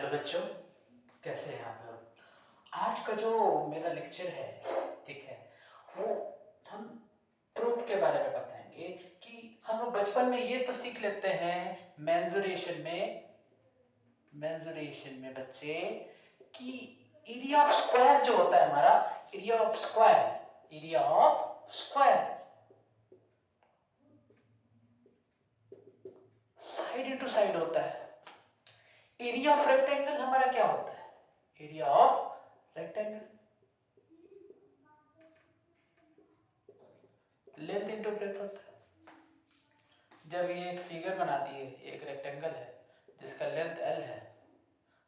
Hello बच्चों, कैसे हैं आप लोग। आज का जो मेरा लेक्चर है, ठीक है, वो हम प्रूफ के बारे में बताएंगे कि हम लोग बचपन में ये तो सीख लेते हैं मेंसुरेशन में बच्चे कि एरिया ऑफ स्क्वायर जो होता है हमारा, area of square side into side होता है। एरिया ऑफ रेक्टेंगल हमारा क्या होता है, area of rectangle length into breadth होता है। जब ये एक फिगर बना दिए, एक रेक्टेंगल है जिसका लेंथ L है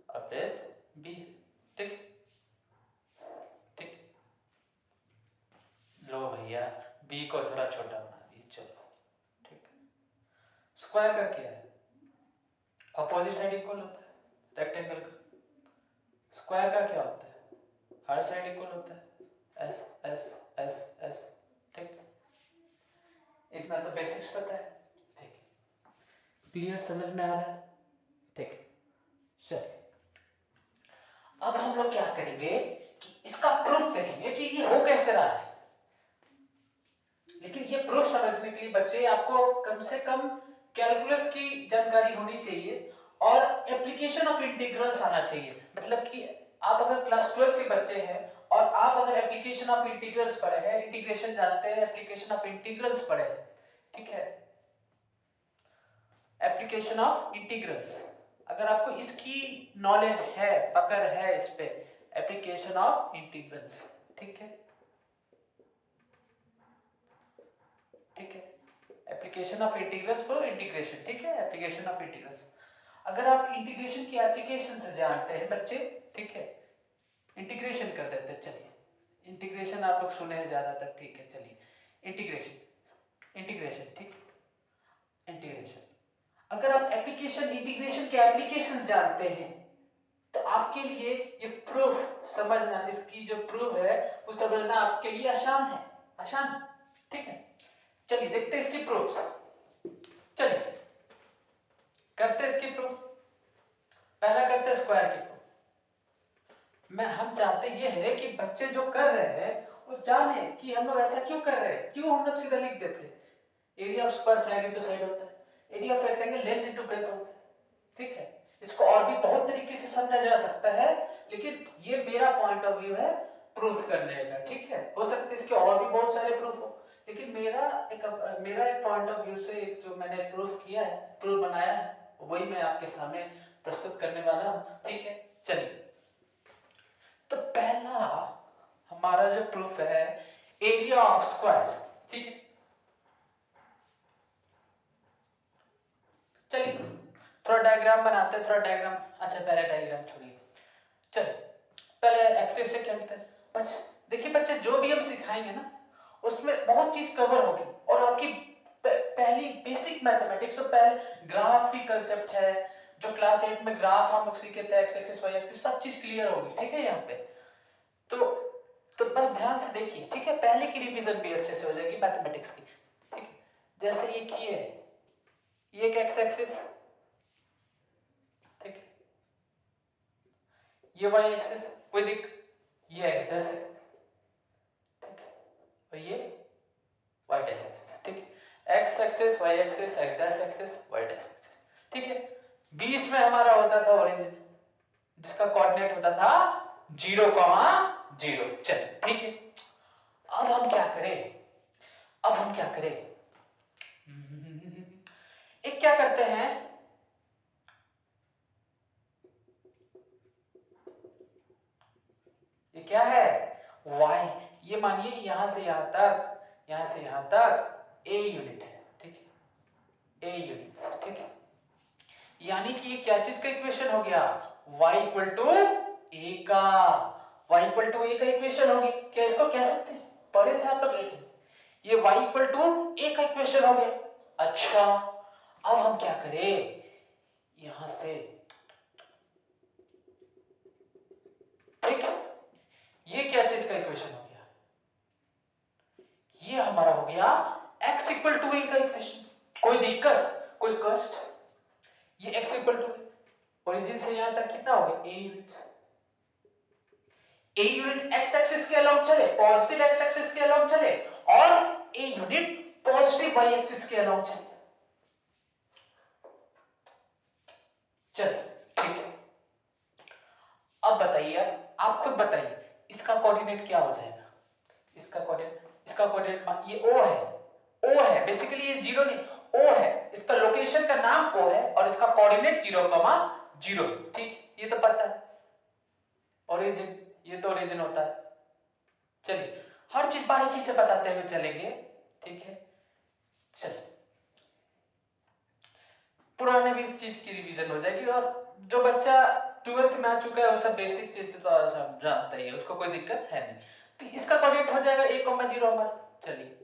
और ब्रेथ B, ठीक ठीक। लो भैया, B को थोड़ा छोटा बना दिए, चलो ठीक। स्क्वायर का क्या है, अपोजिट साइड इक्वल होता है रेक्टेंगल का। स्क्वायर का क्या होता है, हर साइड इक्वल होता है, S S S S, ठीक। इतना तो बेसिक्स पता है, ठीक। क्लियर, समझ में आ रहा है, ठीक। चलिए अब हम लोग क्या करेंगे कि इसका प्रूफ देखेंगे कि ये हो कैसे रहा है। लेकिन ये प्रूफ समझने के लिए बच्चे आपको कम से कम कैलकुलस की जानकारी होनी चाहिए और एप्लीकेशन ऑफ इंटीग्रल्स आना चाहिए। मतलब कि आप अगर क्लास 12 के बच्चे हैं और आप अगर एप्लीकेशन ऑफ इंटीग्रल्स पढ़े हैं, इंटीग्रेशन जानते हैं, एप्लीकेशन ऑफ इंटीग्रल्स पढ़े हैं, ठीक है, एप्लीकेशन ऑफ इंटीग्रल्स, अगर आपको इसकी नॉलेज है, पकड़ है इस पे, एप्लीकेशन ऑफ इंटीग्रल्स, ठीक है, ठीक है, application of integrals for integration, ठीक है, एप्लीकेशन ऑफ इंटीग्रल्स। अगर आप इंटीग्रेशन की एप्लीकेशन से जानते हैं बच्चे, ठीक है, इंटीग्रेशन कर देते हैं। चलिए इंटीग्रेशन आप लोग सुने हैं ज्यादातर, ठीक है, चलिए इंटीग्रेशन, ठीक, इंटीग्रेशन। अगर आप एप्लीकेशन इंटीग्रेशन के एप्लीकेशन जानते हैं तो आपके लिए ये प्रूफ समझना, इसकी जो प्रूफ है वो समझना आपके लिए आसान है, आसान है, ठीक है। चलिए देखते हैं इसकी प्रूफ, चलिए करते हैं इसकी प्रूफ। पहला करते हैं स्क्वायर की प्रूफ। हम चाहते ये है कि बच्चे जो कर रहे हैं वो जाने कि हम लोग ऐसा क्यों कर रहे हैं, क्यों हम लोग सीधा लिख देते हैं area of square side into side होता है, area of rectangle length into breadth होता है, ठीक है। इसको और भी बहुत तरीके से समझा जा सकता है, लेकिन ये मेरा पॉइंट ऑफ व्यू है प्रूफ करने का, ठीक है। हो सकता है इसके और भी बहुत सारे प्रूफ हो, लेकिन मेरा एक पॉइंट ऑफ व्यू से एक जो मैंने प्रूफ किया है, प्रूफ बनाया है, वही मैं आपके सामने प्रस्तुत करने वाला हूं, ठीक है। चलिए तो पहला हमारा जो प्रूफ है एरिया ऑफ स्क्वायर, ठीक है। चलिए थोड़ा डायग्राम बनाते हैं, थोड़ा डायग्राम, अच्छा पहले डायग्राम छोड़िए, चलिए पहले एक्सेस से खेलते हैं। बस देखिए बच्चे, जो भी हम सिखाएंगे ना उसमें बहुत चीज कवर होगी और आपकी पहली बेसिक मैथमेटिक्स और पहले ग्राफ की कंसेप्ट है, जो क्लास 8 में ग्राफ हम लोग सीखे थे, एक्स एक्सिस वाई एक्सिस, सब चीज क्लियर होगी, ठीक है। यहाँ पे तो बस ध्यान से देखिए, ठीक है, पहले की रिवीजन भी अच्छे से हो जाएगी मैथमेटिक्स की, ठीक है। जैसे ये किए, ये एक एक्स एक्सिस, ठीक है, ये वाई एक्सिस, कोई दिक, ये एक्स एक्सिस, ठीक है, और ये वाई डैश एक्सिस, ठीक है, X axis Y axis X dash axis Y dash axis, ठीक है। बीच में हमारा होता था ओरिजिन, जिसका कोऑर्डिनेट होता था 0,0, चल ठीक है। अब हम क्या करें, एक क्या करते हैं, ये क्या है y, ये मानिए यहां से यहां तक, यहां से यहां तक a यूनिट है, ठीक है, a यूनिट, ठीक है। यानी कि ये क्या चीज का इक्वेशन हो गया, y इक्वल टू a का, y इक्वल टू a का इक्वेशन होगी, क्या इसको कह सकते हैं, पढ़े थे आप लोग, लेकिन ये y इक्वल टू a का इक्वेशन हो गया। अच्छा अब हम क्या करें, यहां से, ठीक, ये क्या चीज का इक्वेशन हो गया, ये हमारा हो गया x इक्वल टू a का इक्वेशन। कोई दिक्कत, कोई कष्ट, ये x इक्वल टू, ओरिजिन से यहां तक कितना हो गया, ए unit. A unit x axis के अलोंग चले, पॉजिटिव एक्स एक्सिस के अलोंग चले, और a unit positive Y axis के अलोंग चले। चलिए ठीक है, अब बताइए, आप खुद बताइए इसका कोऑर्डिनेट क्या हो जाएगा। इसका कोऑर्डिनेट ये ओ है, ओ है बेसिकली, ये जीरो नहीं, ओ है, इसका लोकेशन का नाम ओ है और इसका कोऑर्डिनेट 0,0, ठीक, ये तो पता है। ओरिजिन, ये तो ओरिजिन होता है। चलिए हर चीज बारीकी से बताते हुए चलेंगे, ठीक है। चलिए पुराने भी चीज की रिवीजन हो जाएगी, और जो बच्चा 12th में आ चुका है वो सब बेसिक चीज तो जानता ही है, उसको कोई दिक्कत है नहीं। तो इसका कोऑर्डिनेट हो जाएगा 1,0 हमारा। चलिए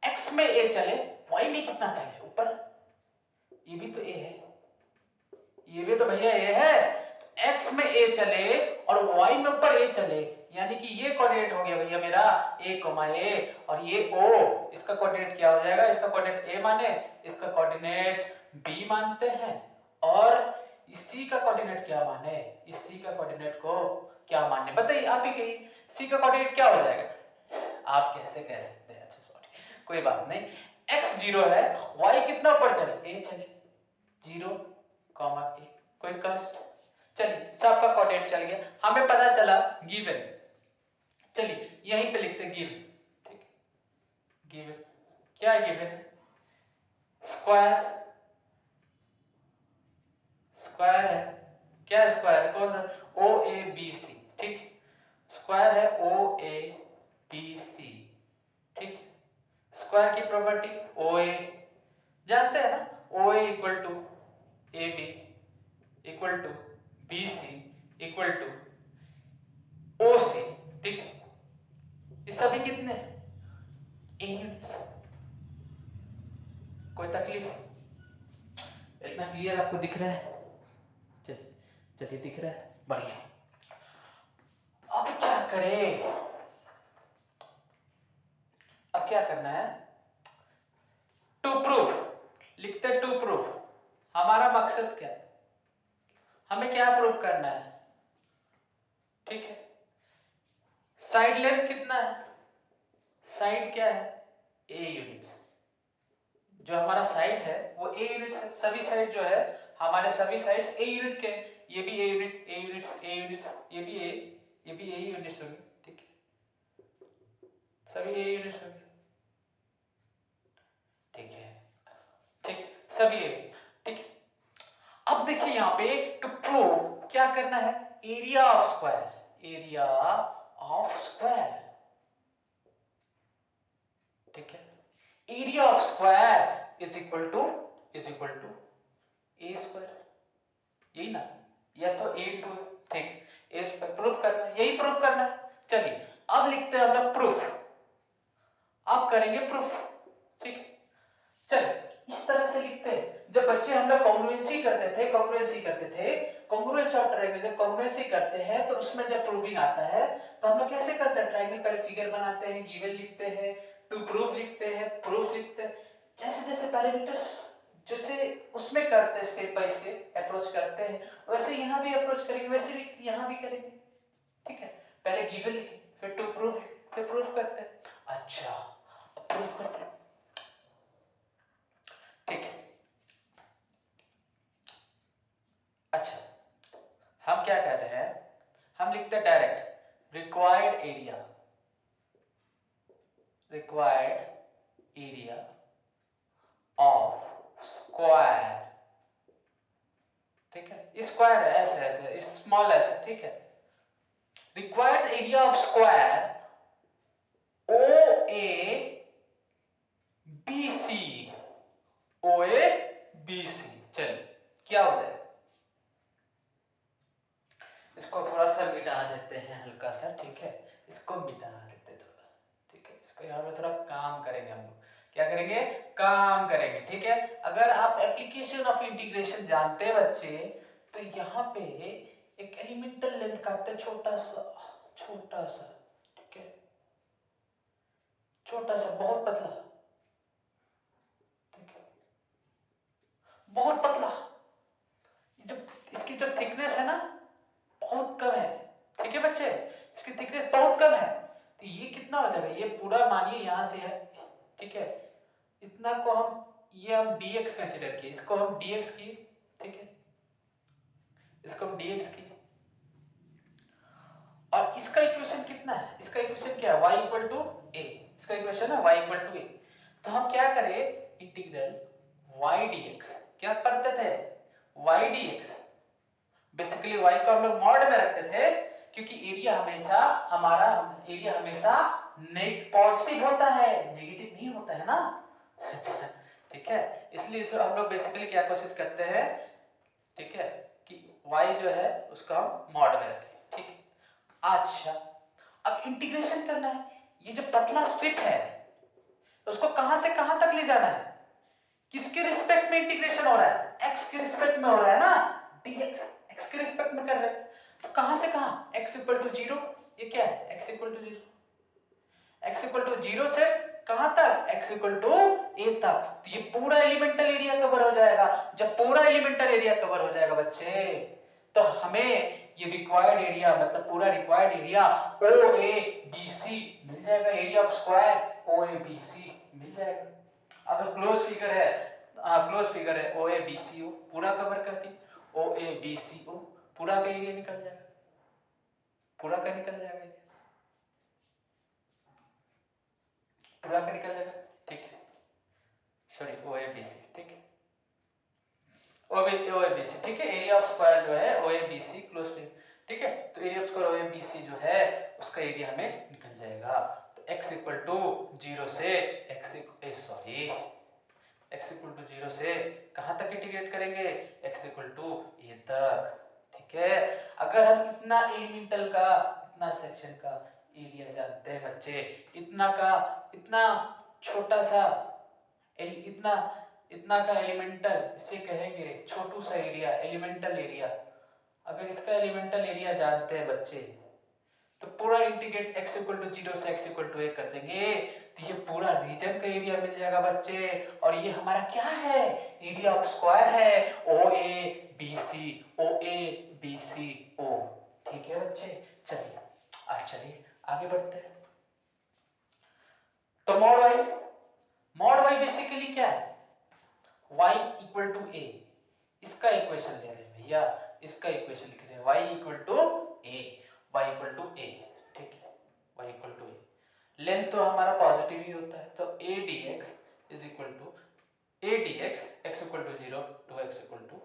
x में a चले, y में कितना चले, ऊपर, ये भी तो a है, ये भी तो भैया a है। x में a चले और y में ऊपर a चले, यानी कि ये कोऑर्डिनेट हो गया भैया मेरा a, a, और ये o, इसका कोऑर्डिनेट क्या हो जाएगा, इसका कोऑर्डिनेट a माने, इसका कोऑर्डिनेट b मानते हैं, और इसी का कोऑर्डिनेट क्या माने, इसी का कोऑर्डिनेट को क्या माने, बताइए आप ही कहिए, सी का कोऑर्डिनेट क्या हो जाएगा। आप कैसे कह सकते हैं, अच्छा सॉरी, कोई बात नहीं, x 0 है, y कितना ऊपर चले, a चले, 0, a, कोई कष्ट। चलिए सबका कोऑर्डिनेट चल गया, हमें पता चला गिवन। चलिए यहीं पे लिखते हैं गिवन, ठीक, गिवन क्या है, गिवन है स्क्वायर, स्क्वायर है, क्या स्क्वायर है, कौन सा, ओ ए बी सी, ठीक, स्क्वायर है ओ ए बी सी, ठीक, स्क्वायर की प्रॉपर्टी ओ ए जानते हैं ना, O A equal to A B equal to B C equal to O C, ठीक, ये सभी कितने ए यूनिट्स, कोई तकलीफ, इतना क्लियर आपको दिख रहा है, चलिए चलिए दिख रहा है, बढ़िया। अब क्या करें, अब क्या करना है, टू प्रूफ, लिखते टू प्रूफ, हमारा मकसद क्या है, हमें क्या प्रूफ करना है, ठीक है। साइड लेंथ कितना है, साइड क्या है, ए यूनिट्स, जो हमारा साइड है वो ए यूनिट है, सभी साइड जो है हमारे सभी साइड्स ए यूनिट के, ये भी a unit, a units, a units, ये भी ए, ये भी ए यूनिट्स होंगे, ठीक है, सभी ए यूनिट्स होंगे, ठीक है, ठीक, सभी ए, ठीक। अब देखिए यहाँ पे टू प्रूव क्या करना है, area of square, area of square, ठीक है, area of square is equal to A square, यही ना, या तो ए टू, ठीक, ए स्क्वायर प्रूफ करना है, यही प्रूफ करना है। चलिए अब लिखते हैं हम लोग प्रूफ, आप करेंगे प्रूफ, ठीक है। चलिए इस तरह से लिखते हैं, जब बच्चे हम लोग कॉन्ग्रुएंसी करते थे, कॉन्ग्रुएंस ऑफ ट्रायंगल, जब कॉन्ग्रुएंसी करते हैं तो उसमें जब प्रूविंग आता है तो हम लोग कैसे करते हैं, ट्रायंगल पहले फिगर बनाते हैं, गिवन लिखते हैं, टू प्रूफ लिखते हैं, प्रूफ लिखते हैं, जैसे जैसे पैरामीटर्स जैसे उसमें करते हैं, स्टेप बाय स्टेप अप्रोच करते हैं, वैसे यहाँ भी अप्रोच करेंगे, वैसे भी यहाँ भी करेंगे, ठीक है। पहले गिवन लिखे, फिर टू प्रूफ, फिर प्रूफ करते हैं, अच्छा प्रूफ करते हैं, ठीक है। अच्छा हम क्या कर रहे हैं, हम लिखते हैं direct required area of square, ठीक है, स्क्वायर है ऐसे ऐसे स्मॉल ऐसे, ठीक है, required area of square O A B C, O A B C, चलिए क्या हो जाएगा, इसको थोड़ा सा मिटा देते हैं हल्का सा, ठीक है, इसको मिटा देते थोड़ा, ठीक है, इसको यहाँ पे थोड़ा काम करेंगे हम लोग, क्या करेंगे, काम करेंगे, ठीक है। अगर आप एप्लीकेशन ऑफ इंटीग्रेशन जानते हैं बच्चे, तो यहाँ पे एक एलिमेंटल लेंथ काटते, छोटा सा, ठीक है, छोटा सा, बहुत पतला, ठीक है, बहुत पतला, मानिए यहाँ से है, ठीक है, इतना को हम ये हम dx कंसिडर किए, इसको हम dx किए, ठीक है, इसको हम dx किए, और इसका इक्वेशन कितना है, इसका इक्वेशन क्या है, y इक्वल टू a, इसका इक्वेशन है y इक्वल टू a। तो हम क्या करें, इंटीग्रल y dx, क्या करते थे, y dx, बेसिकली y को हम लोग मॉड में रखते थे क्योंकि एरिया हमेशा हमारा एरिया हमेशा पॉजिटिव होता है, नेगेटिव नहीं होता है ना। ठीक है, इसलिए इसे हम लोग बेसिकली क्या कोशिश करते हैं, ठीक है, कि y जो है उसको हम मॉड में रखें, ठीक है। अच्छा, अब इंटीग्रेशन करना है, ये जो पतला स्ट्रिप है उसको कहां से कहां तक ले जाना है, किसके रिस्पेक्ट में इंटीग्रेशन हो रहा है, x के रिस्पेक्ट में हो रहा है ना, dx x के रिस्पेक्ट में कर रहे हैं, तो कहां से कहां, x इक्वल टू 0, ये क्या है, x equal to 0, x equal to 0 से कहां तक, x इक्वल टू a तक, तो ये पूरा एलिमेंटल एरिया कवर हो जाएगा। जब पूरा एलिमेंटल एरिया कवर हो जाएगा बच्चे, तो हमें ये रिक्वायर्ड एरिया, मतलब पूरा रिक्वायर्ड एरिया OABC मिल जाएगा, एरिया ऑफ स्क्वायर OABC मिल जाएगा। अगर क्लोज फिगर है, क्लोज फिगर है OABCO पूरा कवर करती, OABCO पूरा का एरिया निकल जाएगा, पूरा का निकल जाएगा, पूरा का निकल जाएगा, ठीक है, सॉरी OABC, ठीक है, OABC, ठीक है, एरिया ऑफ स्क्वायर जो है OABC क्लोज फिगर, ठीक है, तो एरिया ऑफ स्क्वायर OABC जो है उसका एरिया हमें निकल जाएगा। तो x इक्वल टू 0 से x इक्वल टू 0 से कहां तक इंटीग्रेट करेंगे, x इक्वल टू a तक, ठीक है। अगर हम इतना एलिमेंटल का, इतना सेक्शन का एरिया जानते हैं बच्चे, इतना का, इतना छोटा सा इतना इतना का एलिमेंटल, इसे कहेंगे छोटू सा एरिया, एलिमेंटल एरिया, अगर इसका एलिमेंटल एरिया जानते हैं बच्चे, तो पूरा इंटीग्रेट x इक्वल टू 0 से x इक्वल टू a कर देंगे, तो ये पूरा रीजन का एरिया मिल जाएगा बच्चे, और ये हमारा क्या है, एरिया ऑफ स्क्वायर है OABCO, ठीक है बच्चे। चलिए आज चलिए आगे बढ़ते हैं। तो मॉड y बेसिकली क्या है, y इक्वल टू a, इसका इक्वेशन ले रहे हैं भैया, इसका इक्वेशन लिख रहे हैं y equal to a, y equal to a, ठीक है, y equal to a, length तो हमारा पॉजिटिव ही होता है, तो a dx is equal to a dx x equal to 0 to x equal to a।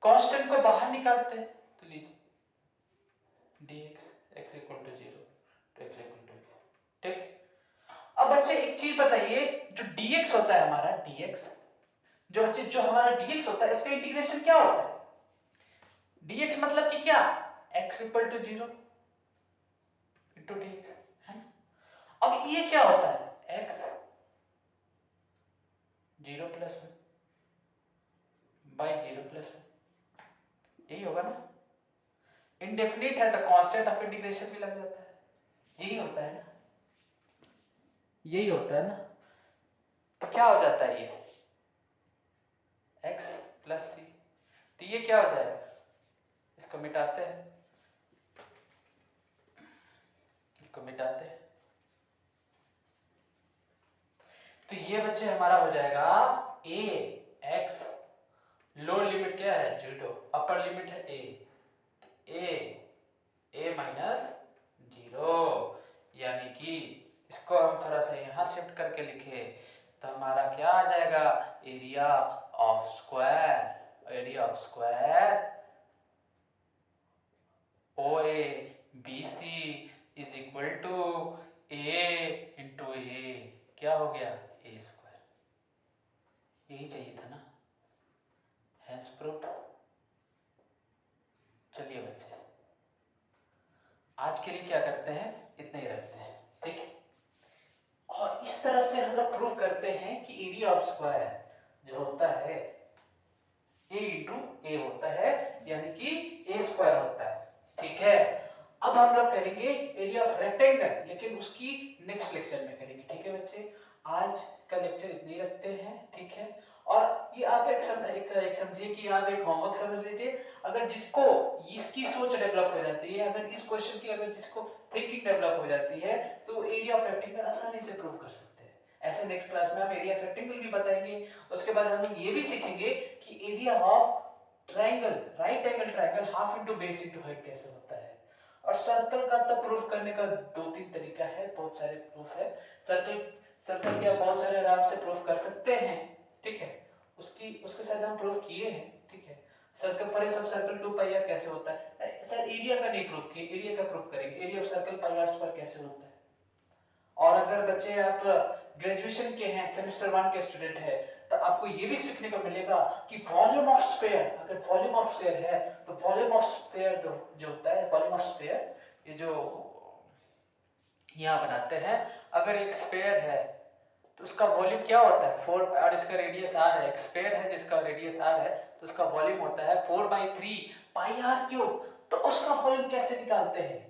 Constant को बाहर निकालते हैं, तो लीजिए dx x equal to 0 to x equal to a, ठीक। अब बच्चे एक चीज बताइए, जो dx होता है हमारा, dx जो बच्चे जो हमारा dx होता है, इसका इंटीग्रेशन क्या होता है, dx मतलब कि क्या, x equal to 0 into dx है। अब ये क्या होता है, x 0 प्लस 1 बाई 0 प्लस 1, यही होगा ना। इंडेफिनिट है तो कांस्टेंट ऑफ इंटीग्रेशन भी लग जाता है, यही होता है ना, यही होता है ना। तो क्या हो जाता है, ये x प्लस c, तो ये क्या हो जाएगा, इसको मिटाते हैं, इसको मिटाते हैं, तो ये बच्चे हमारा हो जाएगा a x, लोअर लिमिट क्या है 0, अपर लिमिट है a माइनस 0, यानी कि इसको हम थोड़ा सा यहां शिफ्ट करके लिखे तो हमारा क्या आ जाएगा, area of square OABC is equal to a into a, क्या हो गया, a स्क्वायर, यही चाहिए था ना, हैंस प्रूव्ड। चलिए बच्चे आज के लिए क्या करते हैं, इतना ही रखते हैं, ठीक है। और इस तरह से हम लोग प्रूव करते हैं कि एरिया ऑफ स्क्वायर जो होता है a इंटू a होता है, यानी कि a स्क्वायर होता है, ठीक है। अब हम लोग करेंगे एरिया ऑफ रेक्टेंगल, लेकिन उसकी नेक्स्ट लेक्चर में करेंगे, ठीक है बच्चे। आज का लेक्चर इतने ही रखते हैं, ठीक है। और ये आप एक समझिए कि आप एक होमवर्क समझ लीजिए। अगर जिसको इसकी सोच डेवलप हो जाती है, अगर इस क्वेश्चन की अगर जिसको थिंकिंग डेवलप हो जाती है, तो एरिया ऑफ रेक्टेंगल आसानी से प्रूव कर सकते हैं। ऐसे नेक्स्ट क्लास में हम एरिया ऑफ रेक्टेंगल भी बताएंगे। उसके बाद हम लोग ये भी सीखेंगे कि area of triangle, right angle triangle, half into base into height कैसे होता है। और सर्कल का तो प्रूफ करने का 2-3 तरीका है, बहुत सारे प्रूफ है। सर्कल सर्कल के आप बहुत सारे आराम से प्रूफ कर सकते हैं, ठीक है। उसके साथ हम प्रूफ किए हैं, ठीक है। सर्कल फॉर सब सर्कल 2 पाई आर कैसे होता है, सर एरिया का नहीं प्रूफ किए, एरिया का प्रूफ करेंगे, area of circle pi r square कैसे होता है। और अगर बच्चे आप ग्रेजुएशन के हैं, सेमेस्टर 1 के स्टूडेंट है, तो आपको ये भी सीखने को मिलेगा कि वॉल्यूम ऑफ स्फीयर, अगर वॉल्यूम ऑफ स्फीयर है तो वॉल्यूम ऑफ स्फीयर जो होता है, वॉल्यूम ऑफ स्फीयर ये जो यहाँ बनाते हैं, अगर एक स्फीयर है तो उसका वॉल्यूम क्या होता है 4, और इसका रेडियस r है, एक स्फीयर है जिसका रेडियस r है, तो उसका वॉल्यूम होता है 4/3 पाई आर क्यूब। तो उसका वॉल्यूम कैसे निकालते हैं,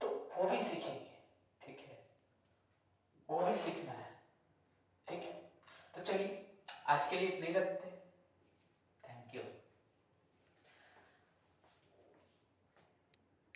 तो वो भी सीखेंगे, ठीक है, वो भी सीखना है, ठीक है। तो चलिए आज के लिए इतना ही रखते हैं।